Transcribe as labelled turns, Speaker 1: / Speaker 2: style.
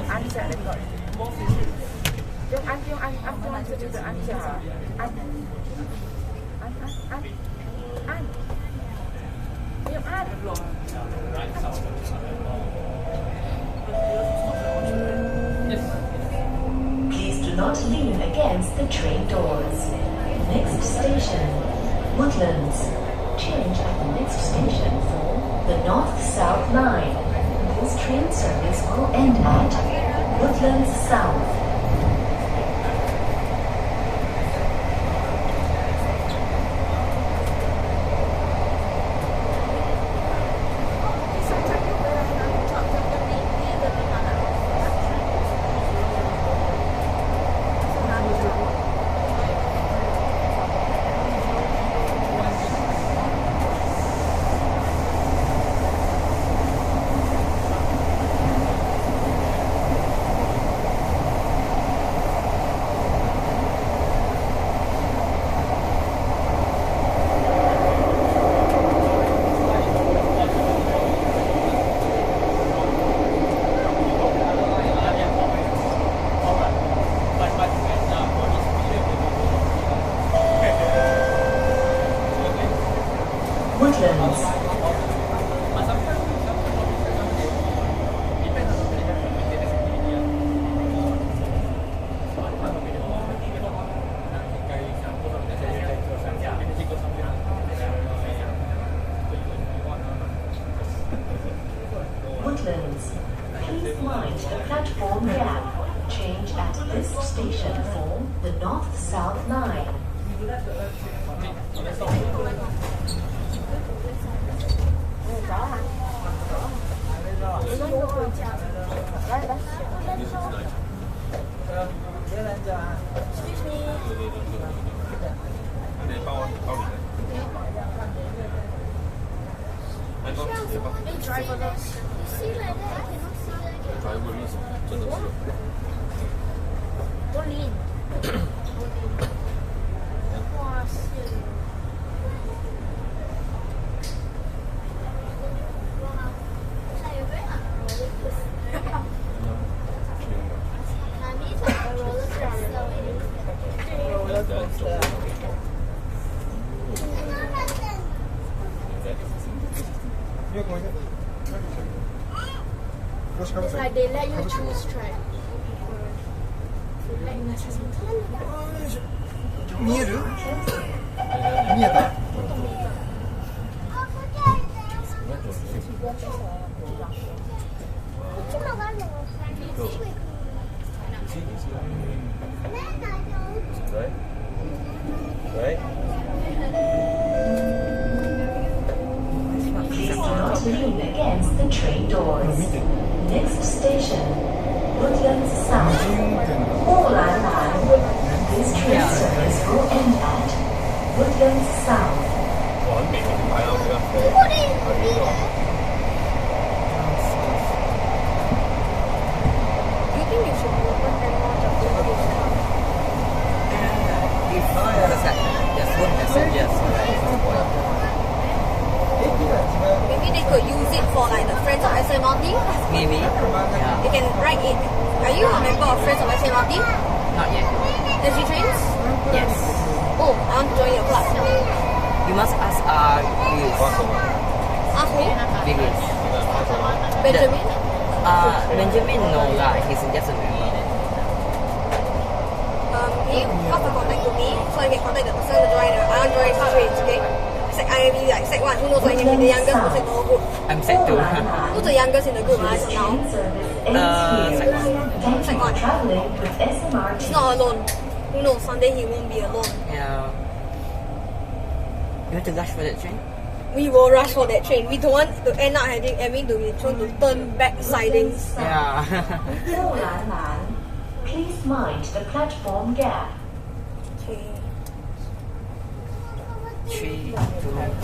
Speaker 1: ăn sẽ lên gọi Trương ăn sẽ được ăn chả ăn Liêm ăn
Speaker 2: Please do not lean against the train doors. Next station, Woodlands. Change at the next station for the North-South line. This train service will end at Woodlands South. Woodlands. Woodlands. Please mind the platform gap. Change at this station for the North-South line.
Speaker 3: Like they let you choose track.
Speaker 4: 見える？見えた？
Speaker 5: Right?
Speaker 2: Please do not lean against the train doors. Next station, Woodlands South. Woodlands Line. This train service will end at Woodlands South.
Speaker 5: 我很明顯睇到呢個係邊個？
Speaker 3: Do you think you should open and watch a video?
Speaker 6: If the phone has said yes,
Speaker 3: Maybe they could use it for like the Friends of SMRT.
Speaker 6: maybe. Yeah.
Speaker 3: They can write it. Are you a member of Friends of SMRT?
Speaker 6: Not yet.
Speaker 3: SG Trains?
Speaker 6: Yes.
Speaker 3: Oh, I want to join your club.
Speaker 6: You must ask Lewis.
Speaker 3: Ask who?
Speaker 6: Lewis.
Speaker 3: Benjamin?
Speaker 6: Benjamin, no lah. He's just a member.
Speaker 3: He pass the contact to me so I can contact the person to join. I want to join SG Trains, okay? Sec IME, like Sec 1. Who knows when I can be the youngest person in the whole group?
Speaker 6: I'm Sec 2.
Speaker 3: Who's the youngest in the group as of now?
Speaker 6: Sec 1.
Speaker 3: Sec 1. He's not alone. Who knows? Someday he won't be alone.
Speaker 6: Yeah. You want to rush for that train?
Speaker 3: We will rush for that train. We don't want to end up having to be thrown to turn back sidings.
Speaker 6: Yeah.
Speaker 2: Woodlands Line. Please mind the platform gap.
Speaker 3: Okay.
Speaker 6: 3, 2,